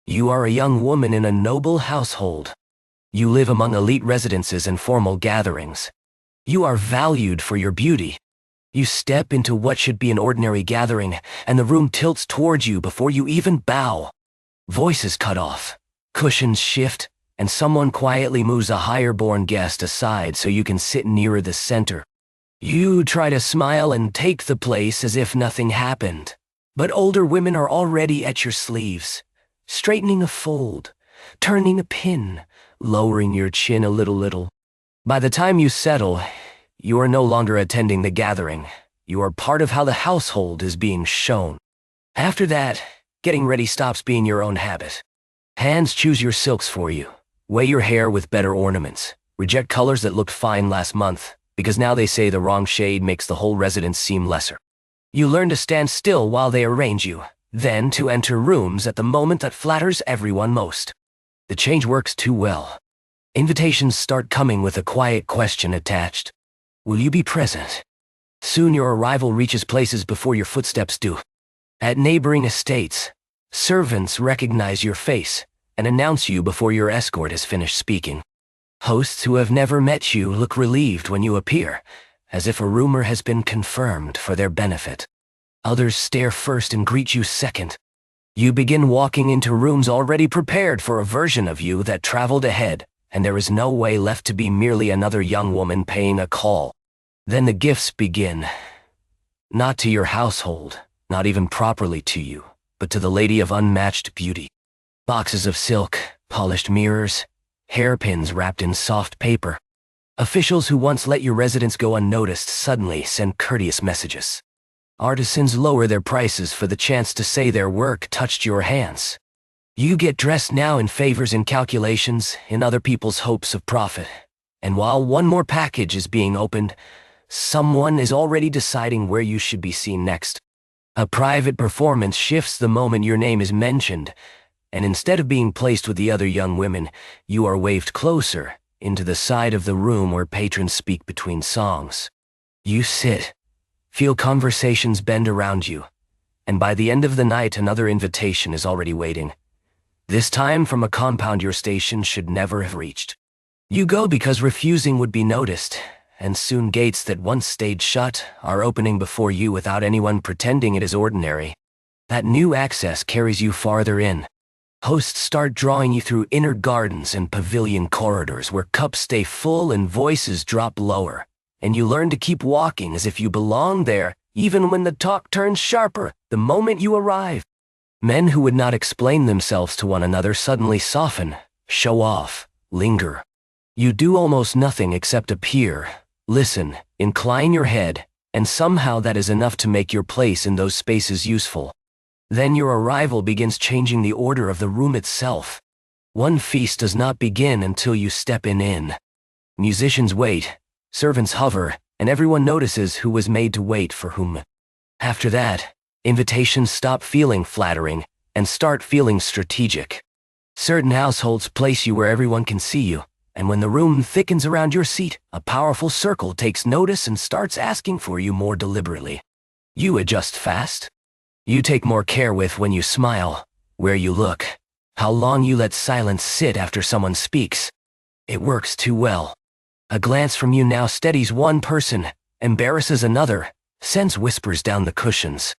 You are a young woman in a noble household. You live among elite residences and formal gatherings. You are valued for your beauty. You step into what should be an ordinary gathering, and the room tilts towards you before you even bow. Voices cut off, cushions shift, and someone quietly moves a higher-born guest aside so you can sit nearer the center. You try to smile and take the place as if nothing happened, but older women are already at your sleeves, straightening a fold, turning a pin, lowering your chin a little. By the time you settle, you are no longer attending the gathering. You are part of how the household is being shown. After that, getting ready stops being your own habit. Hands choose your silks for you. Weigh your hair with better ornaments. Reject colors that looked fine last month, because now they say the wrong shade makes the whole residence seem lesser. You learn to stand still while they arrange you, then to enter rooms at the moment that flatters everyone most. The change works too well. Invitations start coming with a quiet question attached. Will you be present? Soon your arrival reaches places before your footsteps do. At neighboring estates, servants recognize your face and announce you before your escort has finished speaking. Hosts who have never met you look relieved when you appear, as if a rumor has been confirmed for their benefit. Others stare first and greet you second. You begin walking into rooms already prepared for a version of you that traveled ahead, and there is no way left to be merely another young woman paying a call. Then the gifts begin. Not to your household, not even properly to you, but to the lady of unmatched beauty. Boxes of silk, polished mirrors, hairpins wrapped in soft paper. Officials who once let your residence go unnoticed suddenly send courteous messages. Artisans lower their prices for the chance to say their work touched your hands. You get dressed now in favors and calculations, in other people's hopes of profit. And while one more package is being opened, someone is already deciding where you should be seen next. A private performance shifts the moment your name is mentioned, and instead of being placed with the other young women, you are waved closer into the side of the room where patrons speak between songs. You sit, feel conversations bend around you, and by the end of the night another invitation is already waiting. This time from a compound your station should never have reached. You go because refusing would be noticed, and soon gates that once stayed shut are opening before you without anyone pretending it is ordinary. That new access carries you farther in. Hosts start drawing you through inner gardens and pavilion corridors where cups stay full and voices drop lower, and you learn to keep walking as if you belong there, even when the talk turns sharper the moment you arrive. Men who would not explain themselves to one another suddenly soften, show off, linger. You do almost nothing except appear, listen, incline your head, and somehow that is enough to make your place in those spaces useful. Then your arrival begins changing the order of the room itself. One feast does not begin until you step in. Musicians wait, servants hover, and everyone notices who was made to wait for whom. After that, invitations stop feeling flattering and start feeling strategic. Certain households place you where everyone can see you, and when the room thickens around your seat, a powerful circle takes notice and starts asking for you more deliberately. You adjust fast. You take more care with when you smile, where you look, how long you let silence sit after someone speaks. It works too well. A glance from you now steadies one person, embarrasses another, sends whispers down the cushions.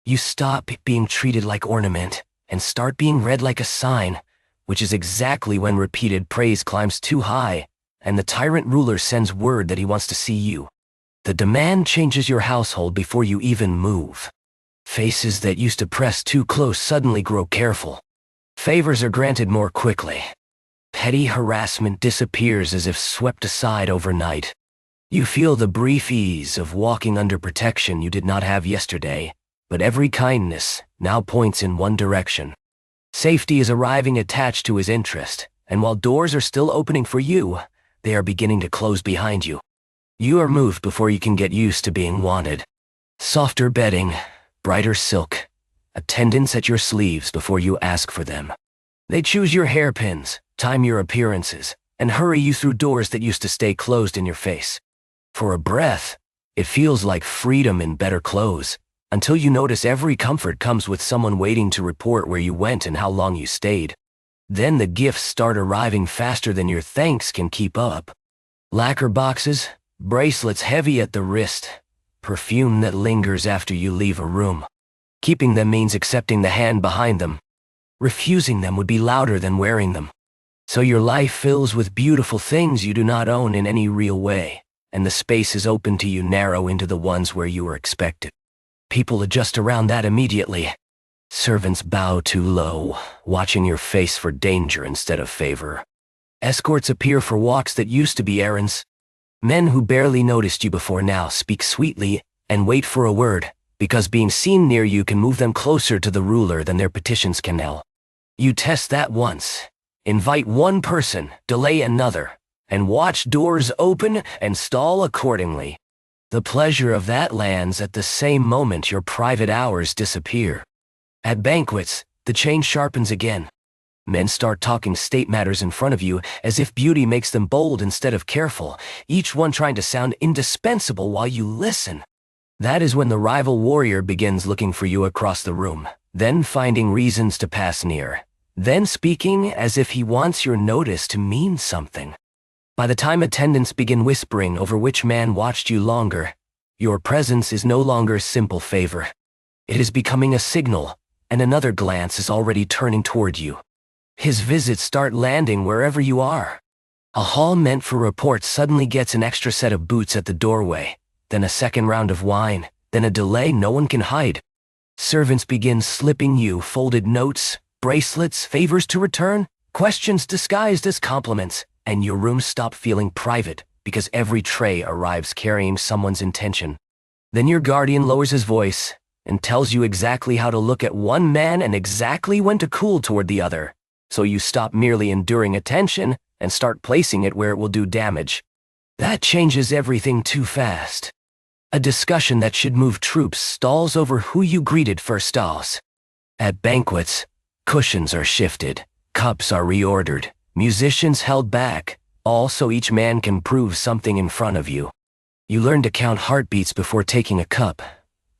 You stop being treated like ornament and start being read like a sign, which is exactly when repeated praise climbs too high, and the tyrant ruler sends word that he wants to see you. The demand changes your household before you even move. Faces that used to press too close suddenly grow careful. Favors are granted more quickly. Petty harassment disappears as if swept aside overnight. You feel the brief ease of walking under protection you did not have yesterday, but every kindness now points in one direction. Safety is arriving attached to his interest, and while doors are still opening for you, they are beginning to close behind you. You are moved before you can get used to being wanted. Softer bedding, brighter silk, attendants at your sleeves before you ask for them. They choose your hairpins, time your appearances, and hurry you through doors that used to stay closed in your face. For a breath, it feels like freedom in better clothes, until you notice every comfort comes with someone waiting to report where you went and how long you stayed. Then the gifts start arriving faster than your thanks can keep up. Lacquer boxes, bracelets heavy at the wrist, perfume that lingers after you leave a room. Keeping them means accepting the hand behind them. Refusing them would be louder than wearing them. So your life fills with beautiful things you do not own in any real way, and the spaces open to you narrow into the ones where you were expected. People adjust around that immediately. Servants bow too low, watching your face for danger instead of favor. Escorts appear for walks that used to be errands. Men who barely noticed you before now speak sweetly and wait for a word, because being seen near you can move them closer to the ruler than their petitions can now. You test that once. Invite one person, delay another, and watch doors open and stall accordingly. The pleasure of that lands at the same moment your private hours disappear. At banquets, the chain sharpens again. Men start talking state matters in front of you as if beauty makes them bold instead of careful, each one trying to sound indispensable while you listen. That is when the rival warrior begins looking for you across the room, then finding reasons to pass near, then speaking as if he wants your notice to mean something. By the time attendants begin whispering over which man watched you longer, your presence is no longer simple favor. It is becoming a signal, and another glance is already turning toward you. His visits start landing wherever you are. A hall meant for reports suddenly gets an extra set of boots at the doorway, then a second round of wine, then a delay no one can hide. Servants begin slipping you folded notes, bracelets, favors to return, questions disguised as compliments, and your rooms stop feeling private because every tray arrives carrying someone's intention. Then your guardian lowers his voice and tells you exactly how to look at one man and exactly when to cool toward the other. So you stop merely enduring attention and start placing it where it will do damage. That changes everything too fast. A discussion that should move troops stalls over who you greeted first stalls. At banquets, cushions are shifted, cups are reordered, musicians held back, all so each man can prove something in front of you. You learn to count heartbeats before taking a cup,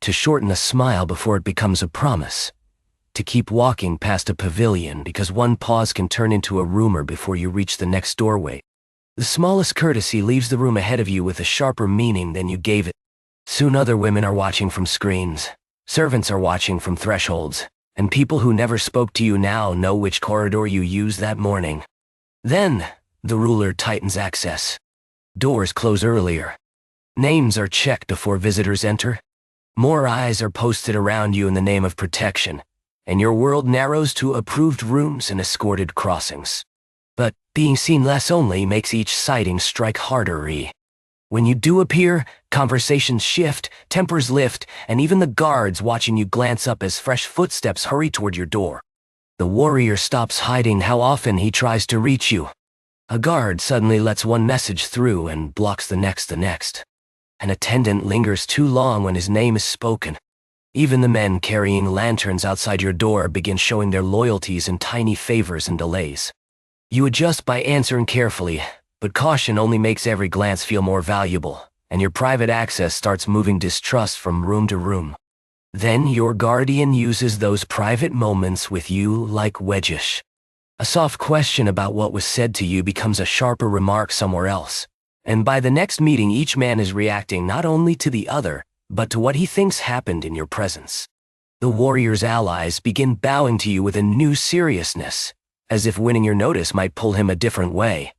to shorten a smile before it becomes a promise, to keep walking past a pavilion because one pause can turn into a rumor before you reach the next doorway. The smallest courtesy leaves the room ahead of you with a sharper meaning than you gave it. Soon other women are watching from screens, servants are watching from thresholds, and people who never spoke to you now know which corridor you used that morning. Then, the ruler tightens access. Doors close earlier. Names are checked before visitors enter. More eyes are posted around you in the name of protection, and your world narrows to approved rooms and escorted crossings. But being seen less only makes each sighting strike harder. When you do appear, conversations shift, tempers lift, and even the guards watching you glance up as fresh footsteps hurry toward your door. The warrior stops hiding how often he tries to reach you. A guard suddenly lets one message through and blocks the next. An attendant lingers too long when his name is spoken. Even the men carrying lanterns outside your door begin showing their loyalties in tiny favors and delays. You adjust by answering carefully, but caution only makes every glance feel more valuable, and your private access starts moving distrust from room to room. Then your guardian uses those private moments with you like wedgish. A soft question about what was said to you becomes a sharper remark somewhere else, and by the next meeting each man is reacting not only to the other, but to what he thinks happened in your presence. The warrior's allies begin bowing to you with a new seriousness, as if winning your notice might pull him a different way,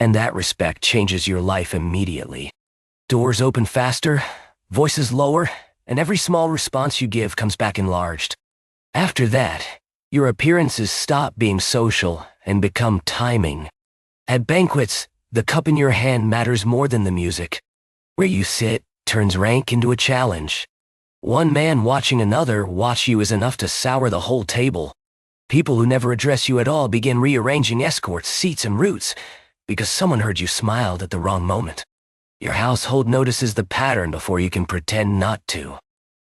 and that respect changes your life immediately. Doors open faster, voices lower, and every small response you give comes back enlarged. After that, your appearances stop being social and become timing. At banquets, the cup in your hand matters more than the music. Where you sit turns rank into a challenge. One man watching another watch you is enough to sour the whole table. People who never address you at all begin rearranging escorts, seats, and routes because someone heard you smiled at the wrong moment. Your household notices the pattern before you can pretend not to.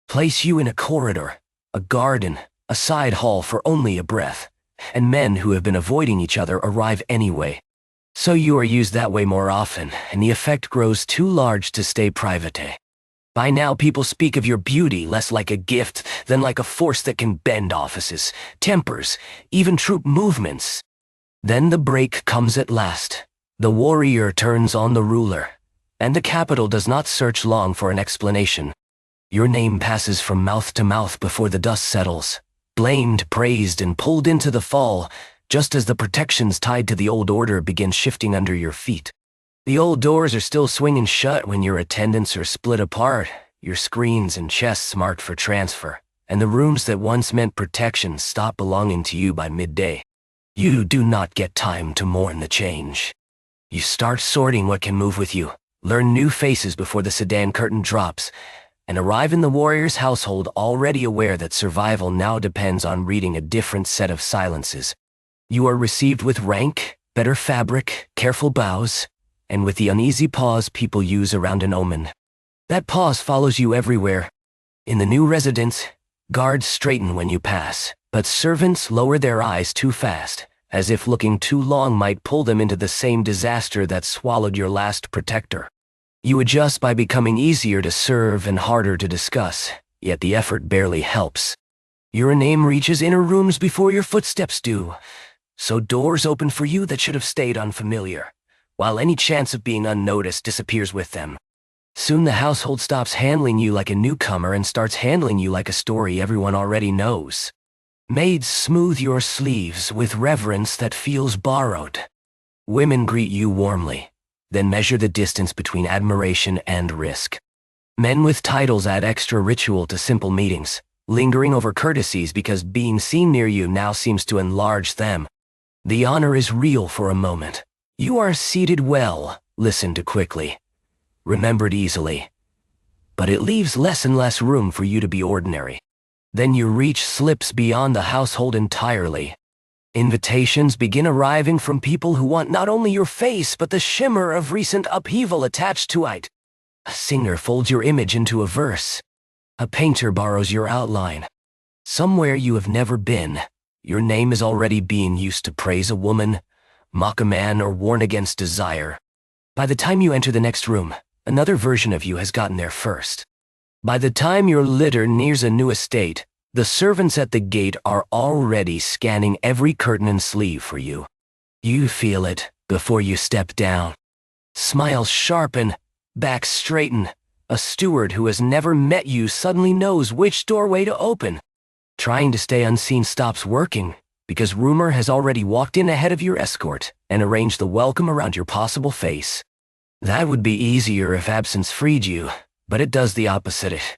Place you in a corridor, a garden, a side hall for only a breath, and men who have been avoiding each other arrive anyway. So you are used that way more often, and the effect grows too large to stay private. By now, people speak of your beauty less like a gift than like a force that can bend offices, tempers, even troop movements. Then the break comes at last. The warrior turns on the ruler, and the capital does not search long for an explanation. Your name passes from mouth to mouth before the dust settles, blamed, praised, and pulled into the fall, just as the protections tied to the old order begin shifting under your feet. The old doors are still swinging shut when your attendants are split apart, your screens and chests marked for transfer, and the rooms that once meant protection stop belonging to you by midday. You do not get time to mourn the change. You start sorting what can move with you, learn new faces before the sedan curtain drops, and arrive in the warrior's household already aware that survival now depends on reading a different set of silences. You are received with rank, better fabric, careful bows, and with the uneasy pause people use around an omen. That pause follows you everywhere. In the new residence, guards straighten when you pass, but servants lower their eyes too fast, as if looking too long might pull them into the same disaster that swallowed your last protector. You adjust by becoming easier to serve and harder to discuss, yet the effort barely helps. Your name reaches inner rooms before your footsteps do, so doors open for you that should have stayed unfamiliar, while any chance of being unnoticed disappears with them. Soon the household stops handling you like a newcomer and starts handling you like a story everyone already knows. Maids smooth your sleeves with reverence that feels borrowed. Women greet you warmly, then measure the distance between admiration and risk. Men with titles add extra ritual to simple meetings, lingering over courtesies because being seen near you now seems to enlarge them. The honor is real for a moment. You are seated well, listened to quickly, remembered easily, but it leaves less and less room for you to be ordinary. Then your reach slips beyond the household entirely. Invitations begin arriving from people who want not only your face but the shimmer of recent upheaval attached to it. A singer folds your image into a verse. A painter borrows your outline. Somewhere you have never been, your name is already being used to praise a woman, mock a man, or warn against desire. By the time you enter the next room, another version of you has gotten there first. By the time your litter nears a new estate, the servants at the gate are already scanning every curtain and sleeve for you. You feel it before you step down. Smiles sharpen, backs straighten. A steward who has never met you suddenly knows which doorway to open. Trying to stay unseen stops working, because rumor has already walked in ahead of your escort and arranged the welcome around your possible face. That would be easier if absence freed you, but it does the opposite.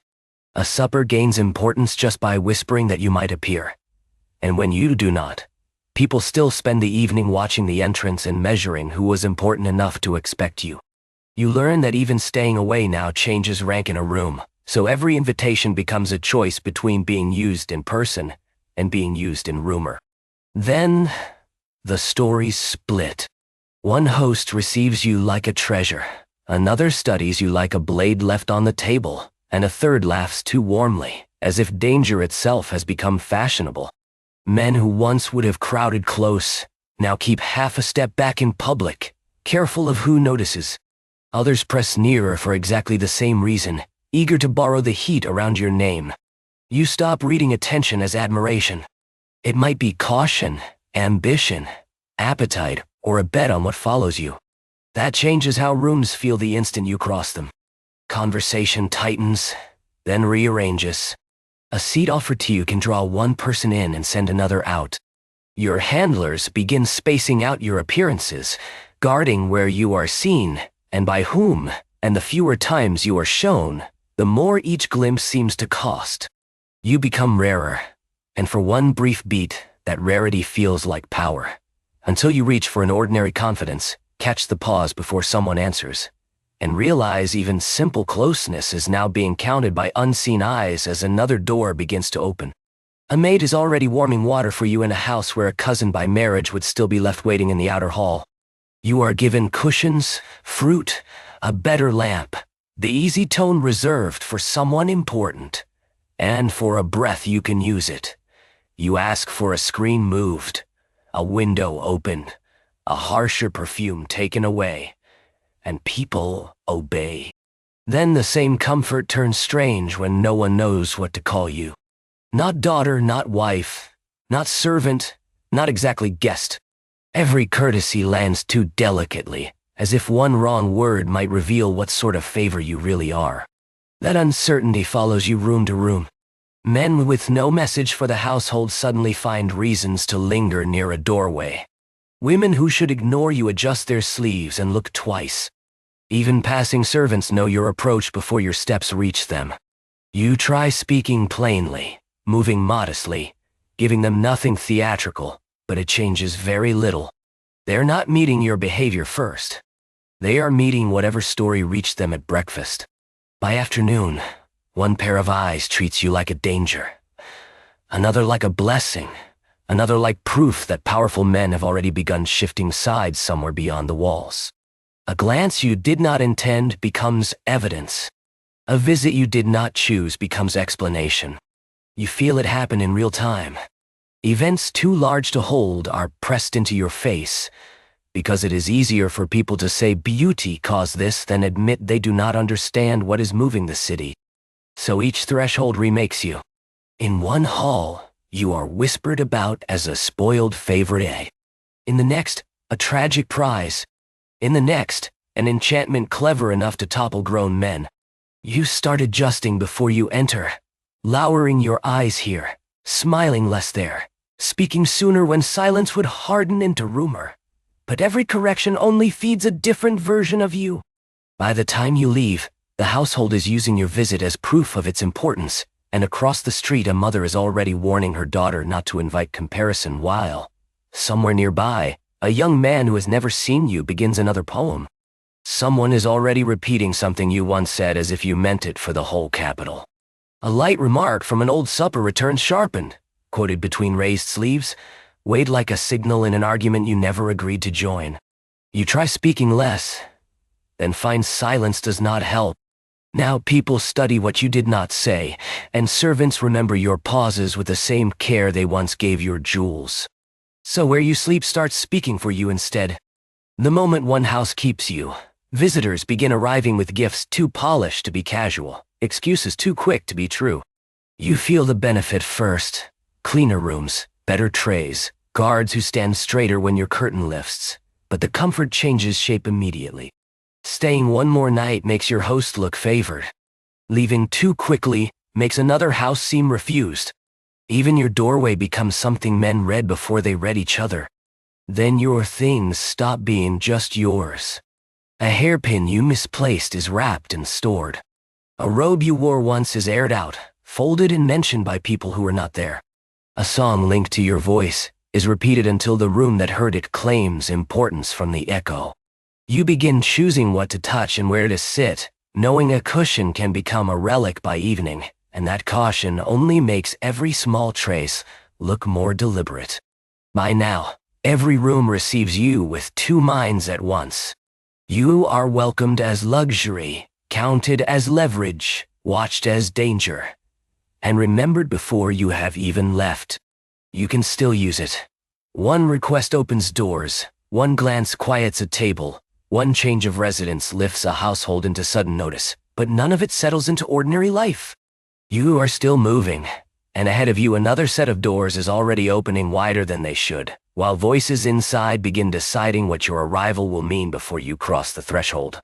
A supper gains importance just by whispering that you might appear. And when you do not, people still spend the evening watching the entrance and measuring who was important enough to expect you. You learn that even staying away now changes rank in a room, so every invitation becomes a choice between being used in person and being used in rumor. Then, the stories split. One host receives you like a treasure, another studies you like a blade left on the table, and a third laughs too warmly, as if danger itself has become fashionable. Men who once would have crowded close, now keep half a step back in public, careful of who notices. Others press nearer for exactly the same reason, eager to borrow the heat around your name. You stop reading attention as admiration. It might be caution, ambition, appetite, or a bet on what follows you. That changes how rooms feel the instant you cross them. Conversation tightens, then rearranges. A seat offered to you can draw one person in and send another out. Your handlers begin spacing out your appearances, guarding where you are seen, and by whom, and the fewer times you are shown, the more each glimpse seems to cost. You become rarer, and for one brief beat, that rarity feels like power. Until you reach for an ordinary confidence, catch the pause before someone answers, and realize even simple closeness is now being counted by unseen eyes as another door begins to open. A maid is already warming water for you in a house where a cousin by marriage would still be left waiting in the outer hall. You are given cushions, fruit, a better lamp, the easy tone reserved for someone important, and for a breath you can use it. You ask for a screen moved, a window opened, a harsher perfume taken away, and people obey. Then the same comfort turns strange when no one knows what to call you. Not daughter, not wife, not servant, not exactly guest. Every courtesy lands too delicately, as if one wrong word might reveal what sort of favor you really are. That uncertainty follows you room to room. Men with no message for the household suddenly find reasons to linger near a doorway. Women who should ignore you adjust their sleeves and look twice. Even passing servants know your approach before your steps reach them. You try speaking plainly, moving modestly, giving them nothing theatrical, but it changes very little. They're not meeting your behavior first. They are meeting whatever story reached them at breakfast. By afternoon, one pair of eyes treats you like a danger, another like a blessing, another like proof that powerful men have already begun shifting sides somewhere beyond the walls. A glance you did not intend becomes evidence. A visit you did not choose becomes explanation. You feel it happen in real time. Events too large to hold are pressed into your face, because it is easier for people to say beauty caused this than admit they do not understand what is moving the city. So each threshold remakes you. In one hall, you are whispered about as a spoiled favorite. In the next, a tragic prize. In the next, an enchantment clever enough to topple grown men. You start adjusting before you enter, lowering your eyes here, smiling less there, speaking sooner when silence would harden into rumor. But every correction only feeds a different version of you. By the time you leave, the household is using your visit as proof of its importance, and across the street a mother is already warning her daughter not to invite comparison while, somewhere nearby, a young man who has never seen you begins another poem. Someone is already repeating something you once said as if you meant it for the whole capital. A light remark from an old supper returns sharpened, quoted between raised sleeves, weighed like a signal in an argument you never agreed to join. You try speaking less, then find silence does not help. Now people study what you did not say, and servants remember your pauses with the same care they once gave your jewels. So where you sleep starts speaking for you instead. The moment one house keeps you, visitors begin arriving with gifts too polished to be casual, excuses too quick to be true. You feel the benefit first. Cleaner rooms, better trays, guards who stand straighter when your curtain lifts, but the comfort changes shape immediately. Staying one more night makes your host look favored. Leaving too quickly makes another house seem refused. Even your doorway becomes something men read before they read each other. Then your things stop being just yours. A hairpin you misplaced is wrapped and stored. A robe you wore once is aired out, folded and mentioned by people who were not there. A song linked to your voice is repeated until the room that heard it claims importance from the echo. You begin choosing what to touch and where to sit, knowing a cushion can become a relic by evening, and that caution only makes every small trace look more deliberate. By now, every room receives you with two minds at once. You are welcomed as luxury, counted as leverage, watched as danger, and remembered before you have even left. You can still use it. One request opens doors, one glance quiets a table, one change of residence lifts a household into sudden notice, but none of it settles into ordinary life. You are still moving, and ahead of you another set of doors is already opening wider than they should, while voices inside begin deciding what your arrival will mean before you cross the threshold.